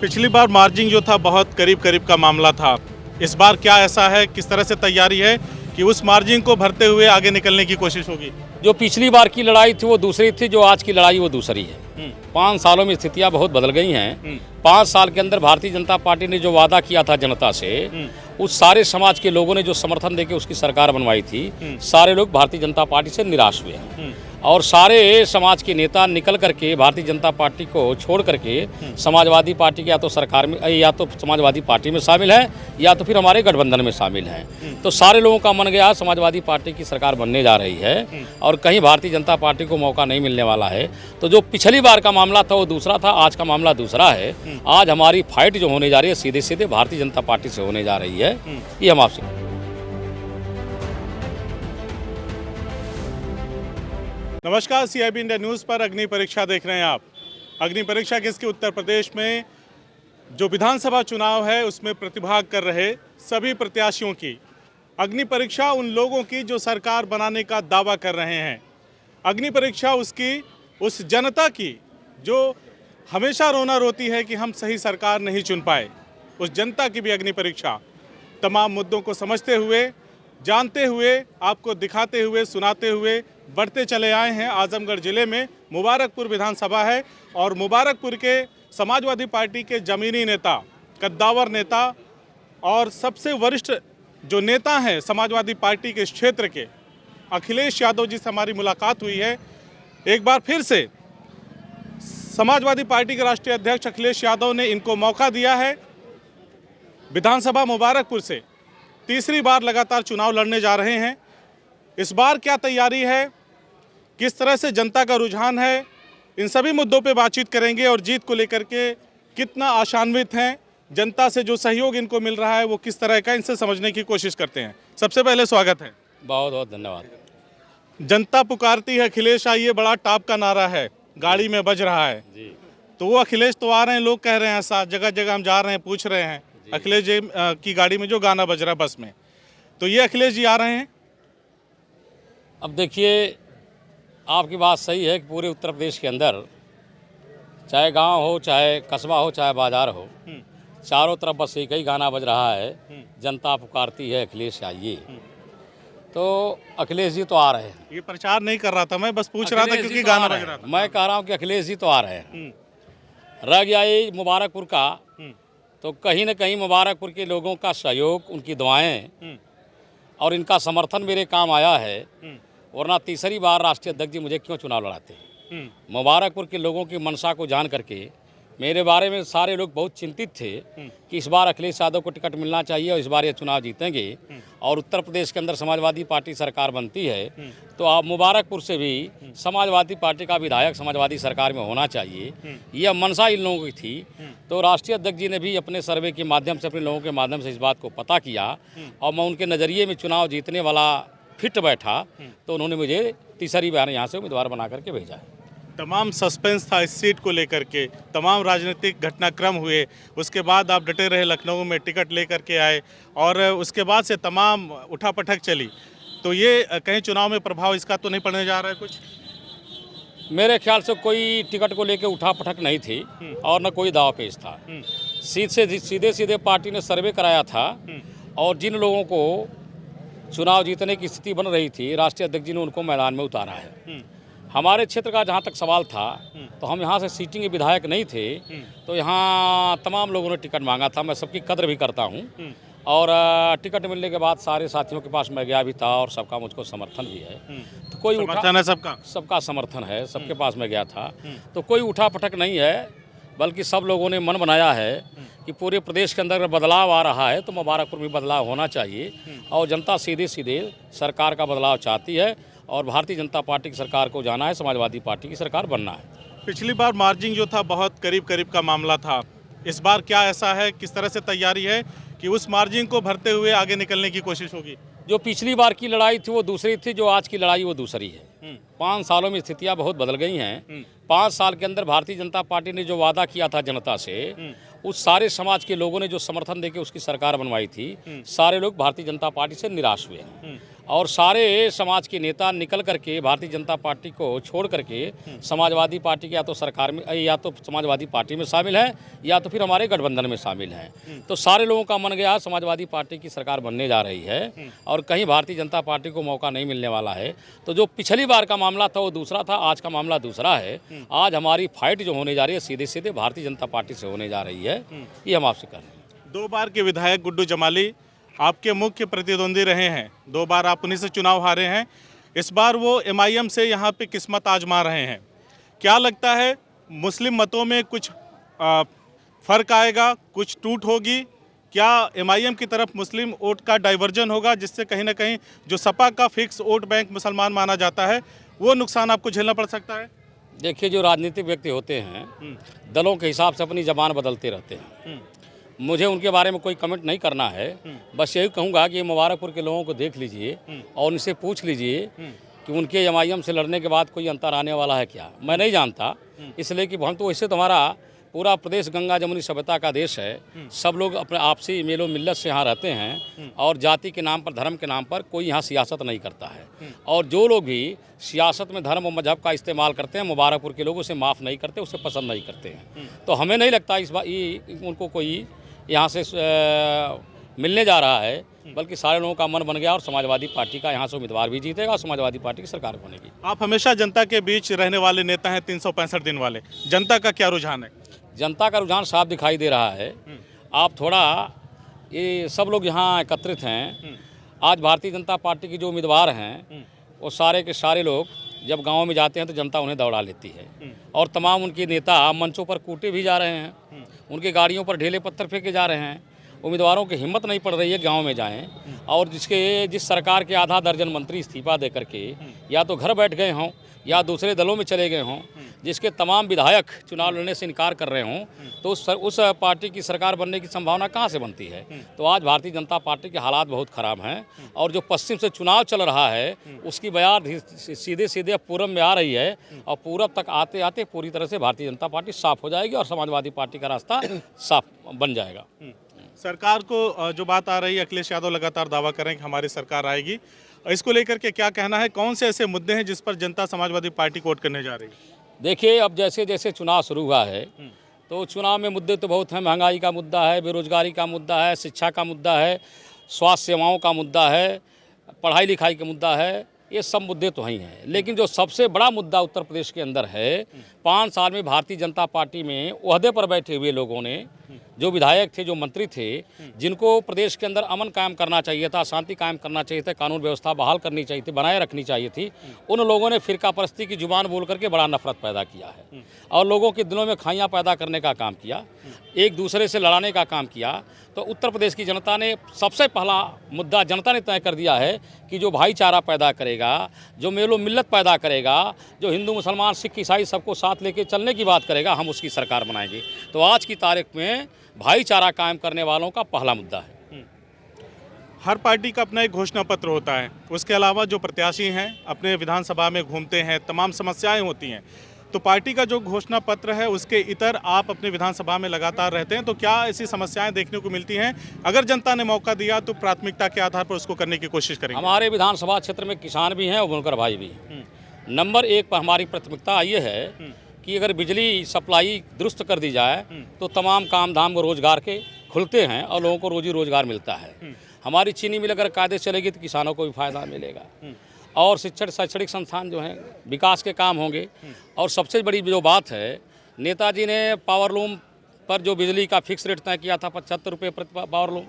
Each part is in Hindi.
पिछली बार मार्जिन जो था बहुत करीब करीब का मामला था। इस बार क्या ऐसा है, किस तरह से तैयारी है कि उस मार्जिन को भरते हुए आगे निकलने की कोशिश होगी? जो पिछली बार की लड़ाई थी वो दूसरी थी, जो आज की लड़ाई वो दूसरी है। 5 सालों में स्थितियां बहुत बदल गई हैं। 5 साल के अंदर भारतीय जनता पार्टी ने जो वादा किया था जनता से, उस सारे समाज के लोगों ने जो समर्थन देके उसकी सरकार बनवाई थी, सारे लोग भारतीय जनता पार्टी से निराश हुए हैं। और सारे समाज के नेता निकल करके भारतीय जनता पार्टी को छोड़ करके समाजवादी पार्टी के या तो सरकार में या तो समाजवादी पार्टी में शामिल है या तो फिर हमारे गठबंधन में शामिल हैं। तो सारे लोगों का मन गया समाजवादी पार्टी की सरकार बनने जा रही है और कहीं भारतीय जनता पार्टी को मौका नहीं मिलने वाला है। तो जो पिछली बार का मामला था वो दूसरा था, आज का मामला दूसरा है। आज हमारी फाइट जो होने जा रही है सीधे सीधे भारतीय जनता पार्टी से होने जा रही है। ये हम आपसे नमस्कार, CIB इंडिया न्यूज़ पर अग्नि परीक्षा देख रहे हैं आप। अग्नि परीक्षा किसके उत्तर प्रदेश में जो विधानसभा चुनाव है उसमें प्रतिभाग कर रहे सभी प्रत्याशियों की। अग्नि परीक्षा उन लोगों की जो सरकार बनाने का दावा कर रहे हैं। अग्नि परीक्षा उस जनता की जो हमेशा रोना रोती है कि हम सही सरकार नहीं चुन पाए, उस जनता की भी अग्नि परीक्षा। तमाम मुद्दों को समझते हुए, जानते हुए, आपको दिखाते हुए, सुनाते हुए बढ़ते चले आए हैं। आजमगढ़ ज़िले में मुबारकपुर विधानसभा है और मुबारकपुर के समाजवादी पार्टी के ज़मीनी नेता, कद्दावर नेता और सबसे वरिष्ठ जो नेता हैं समाजवादी पार्टी के इस क्षेत्र के, अखिलेश यादव जी से हमारी मुलाकात हुई है। एक बार फिर से समाजवादी पार्टी के राष्ट्रीय अध्यक्ष अखिलेश यादव ने इनको मौका दिया है। विधानसभा मुबारकपुर से तीसरी बार लगातार चुनाव लड़ने जा रहे हैं। इस बार क्या तैयारी है, किस तरह से जनता का रुझान है, इन सभी मुद्दों पे बातचीत करेंगे और जीत को लेकर के कितना आशान्वित हैं, जनता से जो सहयोग इनको मिल रहा है वो किस तरह का, इनसे समझने की कोशिश करते हैं। सबसे पहले स्वागत है। बहुत बहुत धन्यवाद। जनता पुकारती है अखिलेश आइए, बड़ा टॉप का नारा है, गाड़ी में बज रहा है जी। तो वो अखिलेश तो आ रहे हैं, लोग कह रहे हैं ऐसा, जगह जगह हम जा रहे हैं, पूछ रहे हैं अखिलेश जी की गाड़ी में जो गाना बज रहा है बस में, तो ये अखिलेश जी आ रहे हैं। अब देखिए, आपकी बात सही है कि पूरे उत्तर प्रदेश के अंदर चाहे गांव हो, चाहे कस्बा हो, चाहे बाजार हो, चारों तरफ बस एक ही गाना बज रहा है, जनता पुकारती है अखिलेश आइए। तो अखिलेश जी तो आ रहे हैं। ये प्रचार नहीं कर रहा था, मैं बस पूछ रहा था क्योंकि गाना बज रहा था। मैं कह रहा हूँ कि अखिलेश जी तो आ रहे हैं। रह गया ये मुबारकपुर का, तो कहीं न कहीं मुबारकपुर के लोगों का सहयोग, उनकी दुआएं और इनका समर्थन मेरे काम आया है, वरना तीसरी बार राष्ट्रीय अध्यक्ष जी मुझे क्यों चुनाव लड़ाते हैं। मुबारकपुर के लोगों की मंशा को जान करके मेरे बारे में सारे लोग बहुत चिंतित थे कि इस बार अखिलेश यादव को टिकट मिलना चाहिए और इस बार ये चुनाव जीतेंगे और उत्तर प्रदेश के अंदर समाजवादी पार्टी सरकार बनती है, तो आप मुबारकपुर से भी समाजवादी पार्टी का विधायक समाजवादी सरकार में होना चाहिए, यह मंशा इन लोगों की थी। तो राष्ट्रीय अध्यक्ष जी ने भी अपने सर्वे के माध्यम से, अपने लोगों के माध्यम से इस बात को पता किया और मैं उनके नज़रिए में चुनाव जीतने वाला फिट बैठा, तो उन्होंने मुझे तीसरी बार यहाँ से उम्मीदवार बना करके भेजा है। तमाम सस्पेंस था इस सीट को लेकर के, तमाम राजनीतिक घटनाक्रम हुए, उसके बाद आप डटे रहे, लखनऊ में टिकट लेकर के आए और उसके बाद से तमाम उठापटक चली, तो ये कहीं चुनाव में प्रभाव इसका तो नहीं पड़ने जा रहा है कुछ? मेरे ख्याल से कोई टिकट को लेकर उठापटक नहीं थी और न कोई दावपेच था। सीधे सीधे पार्टी ने सर्वे कराया था और जिन लोगों को चुनाव जीतने की स्थिति बन रही थी, राष्ट्रीय अध्यक्ष जी ने उनको मैदान में उतारा है। हमारे क्षेत्र का जहाँ तक सवाल था, तो हम यहाँ से सीटिंग विधायक नहीं थे, तो यहाँ तमाम लोगों ने टिकट मांगा था। मैं सबकी कद्र भी करता हूँ और टिकट मिलने के बाद सारे साथियों के पास मैं गया भी था और सबका मुझको समर्थन भी है। तो कोई समर्थन है, सबका समर्थन है, सबके पास मैं गया था, तो कोई उठापटक नहीं है, बल्कि सब लोगों ने मन बनाया है कि पूरे प्रदेश के अंदर बदलाव आ रहा है तो मुबारकपुर में बदलाव होना चाहिए और जनता सीधे सीधे सरकार का बदलाव चाहती है और भारतीय जनता पार्टी की सरकार को जाना है, समाजवादी पार्टी की सरकार बनना है। पिछली बार मार्जिन जो था बहुत करीब करीब का मामला था। इस बार क्या ऐसा है, किस तरह से तैयारी है कि उस मार्जिन को भरते हुए आगे निकलने की कोशिश होगी? जो पिछली बार की लड़ाई थी वो दूसरी थी, जो आज की लड़ाई वो दूसरी है। 5 सालों में स्थितियां बहुत बदल गई हैं। 5 साल के अंदर भारतीय जनता पार्टी ने जो वादा किया था जनता से, उस सारे समाज के लोगों ने जो समर्थन देके उसकी सरकार बनवाई थी, सारे लोग भारतीय जनता पार्टी से निराश हुए हैं और सारे समाज के नेता निकल करके भारतीय जनता पार्टी को छोड़ करके समाजवादी पार्टी के या तो सरकार में या तो समाजवादी पार्टी में शामिल है या तो फिर हमारे गठबंधन में शामिल हैं। तो सारे लोगों का मन गया समाजवादी पार्टी की सरकार बनने जा रही है और कहीं भारतीय जनता पार्टी को मौका नहीं मिलने वाला है। तो जो पिछली बार का मामला था वो दूसरा था, आज का मामला दूसरा है। आज हमारी फाइट जो होने जा रही है सीधे सीधे भारतीय जनता पार्टी से होने जा रही है, ये हम आपसे कर रहे हैं। 2 बार के विधायक गुड्डू जमाली आपके मुख्य प्रतिद्वंदी रहे हैं, 2 बार आप उन्हीं से चुनाव हारे हैं। इस बार वो एमआईएम से यहाँ पे किस्मत आजमा रहे हैं। क्या लगता है मुस्लिम मतों में कुछ फर्क आएगा, कुछ टूट होगी? क्या एमआईएम की तरफ मुस्लिम वोट का डाइवर्जन होगा जिससे कहीं ना कहीं जो सपा का फिक्स वोट बैंक मुसलमान माना जाता है वो नुकसान आपको झेलना पड़ सकता है? देखिए, जो राजनीतिक व्यक्ति होते हैं दलों के हिसाब से अपनी जबान बदलते रहते हैं। मुझे उनके बारे में कोई कमेंट नहीं करना है। बस यही कहूँगा कि मुबारकपुर के लोगों को देख लीजिए और उनसे पूछ लीजिए कि उनके एमआईएम से लड़ने के बाद कोई अंतर आने वाला है क्या। मैं नहीं जानता, इसलिए कि हम तो वैसे तो हमारा पूरा प्रदेश गंगा जमुनी सभ्यता का देश है। सब लोग अपने आपसी मेलो मिल्लत से यहाँ रहते हैं और जाति के नाम पर, धर्म के नाम पर कोई यहाँ सियासत नहीं करता है। और जो लोग भी सियासत में धर्म और मजहब का इस्तेमाल करते हैं, मुबारकपुर के लोग उसे माफ़ नहीं करते, उसे पसंद नहीं करते हैं। तो हमें नहीं लगता इस बार उनको कोई यहाँ से मिलने जा रहा है, बल्कि सारे लोगों का मन बन गया और समाजवादी पार्टी का यहाँ से उम्मीदवार भी जीतेगा और समाजवादी पार्टी की सरकार बनेगी। आप हमेशा जनता के बीच रहने वाले नेता हैं, 365 दिन वाले। जनता का क्या रुझान है? जनता का रुझान साफ दिखाई दे रहा है। आप थोड़ा, ये सब लोग यहाँ एकत्रित हैं। आज भारतीय जनता पार्टी के जो उम्मीदवार हैं वो सारे के सारे लोग जब गाँव में जाते हैं तो जनता उन्हें दौड़ा लेती है और तमाम उनके नेता मंचों पर कूटे भी जा रहे हैं, उनके गाड़ियों पर ढेले पत्थर फेंके जा रहे हैं। उम्मीदवारों की हिम्मत नहीं पड़ रही है गांव में जाएं और जिस सरकार के आधा दर्जन मंत्री इस्तीफा दे करके या तो घर बैठ गए हों या दूसरे दलों में चले गए हों, जिसके तमाम विधायक चुनाव लड़ने से इनकार कर रहे हों, तो उस पार्टी की सरकार बनने की संभावना कहाँ से बनती है? तो आज भारतीय जनता पार्टी के हालात बहुत ख़राब हैं और जो पश्चिम से चुनाव चल रहा है उसकी बयार सीधे सीधे पूरब में आ रही है और पूरब तक आते आते पूरी तरह से भारतीय जनता पार्टी साफ हो जाएगी और समाजवादी पार्टी का रास्ता साफ बन जाएगा। सरकार को जो बात आ रही है, अखिलेश यादव लगातार दावा कर रहे हैं कि हमारी सरकार आएगी, इसको लेकर के क्या कहना है? कौन से ऐसे मुद्दे हैं जिस पर जनता समाजवादी पार्टी को वोट करने जा रही है? देखिए, अब जैसे जैसे चुनाव शुरू हुआ है तो चुनाव में मुद्दे तो बहुत हैं। महंगाई का मुद्दा है, बेरोजगारी का मुद्दा है, शिक्षा का मुद्दा है, स्वास्थ्य सेवाओं का मुद्दा है, पढ़ाई लिखाई का मुद्दा है, ये सब मुद्दे तो ही हैं। लेकिन जो सबसे बड़ा मुद्दा उत्तर प्रदेश के अंदर है, 5 साल में भारतीय जनता पार्टी में ओहदे पर बैठे हुए लोगों ने, जो विधायक थे, जो मंत्री थे, जिनको प्रदेश के अंदर अमन कायम करना चाहिए था, शांति कायम करना चाहिए था, कानून व्यवस्था बहाल करनी चाहिए थी, बनाए रखनी चाहिए थी, उन लोगों ने फिरका परस्ती की जुबान बोल करके बड़ा नफरत पैदा किया है और लोगों के दिलों में खाइयाँ पैदा करने का काम किया, एक दूसरे से लड़ाने का काम किया। तो उत्तर प्रदेश की जनता ने सबसे पहला मुद्दा जनता ने तय कर दिया है कि जो भाईचारा पैदा करेगा, जो मेलो मिल्लत पैदा करेगा, जो हिंदू मुसलमान सिख ईसाई सबको साथ लेके चलने की बात करेगा, हम उसकी सरकार बनाएंगे। तो आज की तारीख में भाईचारा कायम करने वालों का पहला मुद्दा है। हर पार्टी का अपना एक घोषणा पत्र होता है, उसके अलावा जो प्रत्याशी हैं अपने विधानसभा में घूमते हैं, तमाम समस्याएं होती हैं। तो पार्टी का जो घोषणा पत्र है उसके इतर आप अपने विधानसभा में लगातार रहते हैं, तो क्या ऐसी समस्याएं देखने को मिलती हैं? अगर जनता ने मौका दिया तो प्राथमिकता के आधार पर उसको करने की कोशिश करेंगे। हमारे विधानसभा क्षेत्र में किसान भी हैं और बुनकर भाई भी हैं। नंबर 1 पर हमारी प्राथमिकता ये है कि अगर बिजली सप्लाई दुरुस्त कर दी जाए तो तमाम काम धाम को रोजगार के खुलते हैं और लोगों को रोजी रोजगार मिलता है। हमारी चीनी मिल अगर कायदे चलेगी तो किसानों को भी फायदा मिलेगा और शैक्षणिक संस्थान जो हैं विकास के काम होंगे। और सबसे बड़ी जो बात है, नेताजी ने पावरलूम पर जो बिजली का फिक्स रेट तय किया था 75 रुपये प्रति पावरलूम,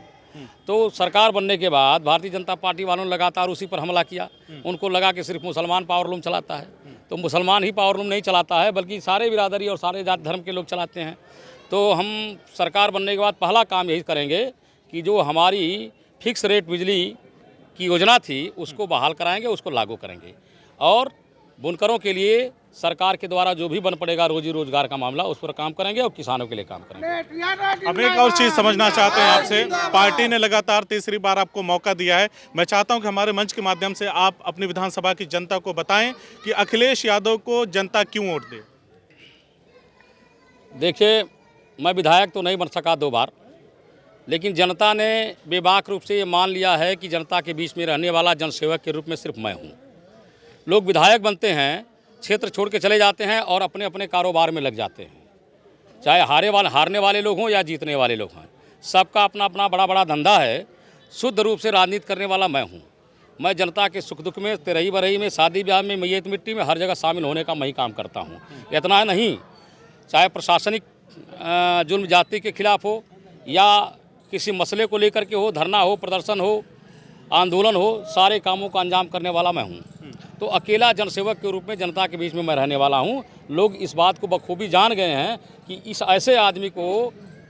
तो सरकार बनने के बाद भारतीय जनता पार्टी वालों ने लगातार उसी पर हमला किया। उनको लगा कि सिर्फ मुसलमान पावरलूम चलाता है, तो मुसलमान ही पावरलूम नहीं चलाता है बल्कि सारे बिरादरी और सारे जात धर्म के लोग चलाते हैं। तो हम सरकार बनने के बाद पहला काम यही करेंगे कि जो हमारी फिक्स रेट बिजली की योजना थी उसको बहाल कराएंगे, उसको लागू करेंगे और बुनकरों के लिए सरकार के द्वारा जो भी बन पड़ेगा रोजी रोजगार का मामला उस पर काम करेंगे और किसानों के लिए काम करेंगे। अब एक और चीज़ समझना चाहते हैं आपसे, पार्टी ने लगातार तीसरी बार आपको मौका दिया है। मैं चाहता हूं कि हमारे मंच के माध्यम से आप अपनी विधानसभा की जनता को बताएं कि अखिलेश यादव को जनता क्यों वोट दे। देखिए, मैं विधायक तो नहीं बन सका 2 बार, लेकिन जनता ने बेबाक रूप से ये मान लिया है कि जनता के बीच में रहने वाला जनसेवक के रूप में सिर्फ मैं हूँ। लोग विधायक बनते हैं, क्षेत्र छोड़ के चले जाते हैं और अपने अपने कारोबार में लग जाते हैं, चाहे हारने वाले लोग हों या जीतने वाले लोग हैं। सबका अपना अपना बड़ा बड़ा धंधा है। शुद्ध रूप से राजनीति करने वाला मैं हूँ। मैं जनता के सुख दुख में, तेरही बरही में, शादी ब्याह में, मैयत मिट्टी में, हर जगह शामिल होने का मैं ही काम करता हूँ। इतना नहीं, चाहे प्रशासनिक जुल्म जाति के खिलाफ हो या किसी मसले को लेकर के हो, धरना हो, प्रदर्शन हो, आंदोलन हो, सारे कामों का अंजाम करने वाला मैं हूँ। तो अकेला जनसेवक के रूप में जनता के बीच में मैं रहने वाला हूँ। लोग इस बात को बखूबी जान गए हैं कि इस ऐसे आदमी को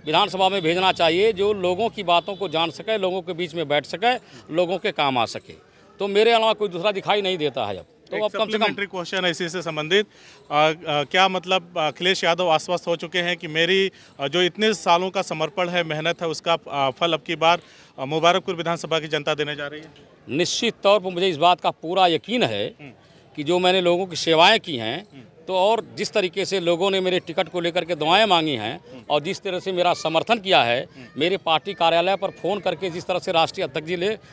विधानसभा में भेजना चाहिए जो लोगों की बातों को जान सके, लोगों के बीच में बैठ सके, लोगों के काम आ सके। तो मेरे अलावा कोई दूसरा दिखाई नहीं देता है। तो अब कम से कम क्वेश्चन है इसी से संबंधित, क्या मतलब अखिलेश यादव आश्वस्त हो चुके हैं कि मेरी जो इतने सालों का समर्पण है, मेहनत है, उसका फल अब की बार मुबारकपुर विधानसभा की जनता देने जा रही है? निश्चित तौर पर मुझे इस बात का पूरा यकीन है कि जो मैंने लोगों की सेवाएं की हैं, तो और जिस तरीके से लोगों ने मेरे टिकट को लेकर के दुआएं मांगी हैं और जिस तरह से मेरा समर्थन किया है, मेरे पार्टी कार्यालय पर फ़ोन करके जिस तरह से राष्ट्रीय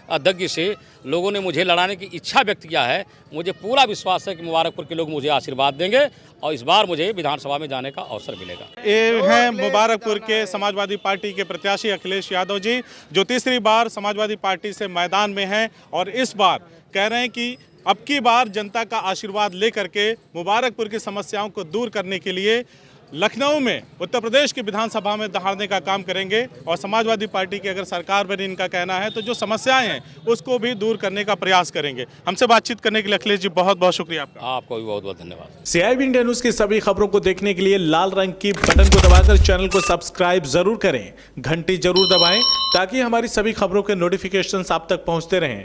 अध्यक्ष से लोगों ने मुझे लड़ाने की इच्छा व्यक्त किया है, मुझे पूरा विश्वास है कि मुबारकपुर के लोग मुझे आशीर्वाद देंगे और इस बार मुझे विधानसभा में जाने का अवसर मिलेगा। ये हैं मुबारकपुर के समाजवादी पार्टी के प्रत्याशी अखिलेश यादव जी, जो तीसरी बार समाजवादी पार्टी से मैदान में हैं और इस बार कह रहे हैं कि अब की बार जनता का आशीर्वाद लेकर के मुबारकपुर की समस्याओं को दूर करने के लिए लखनऊ में उत्तर प्रदेश की विधानसभा में दहाड़ने का काम करेंगे और समाजवादी पार्टी की अगर सरकार बनी, इनका कहना है, तो जो समस्याएं हैं उसको भी दूर करने का प्रयास करेंगे। हमसे बातचीत करने के लिए अखिलेश जी बहुत बहुत शुक्रिया आपका। आपको भी बहुत बहुत धन्यवाद। CIB इंडिया न्यूज की सभी खबरों को देखने के लिए लाल रंग की बटन को दबाकर चैनल को सब्सक्राइब जरूर करें, घंटी जरूर दबाएं ताकि हमारी सभी खबरों के नोटिफिकेशन आप तक पहुंचते रहें।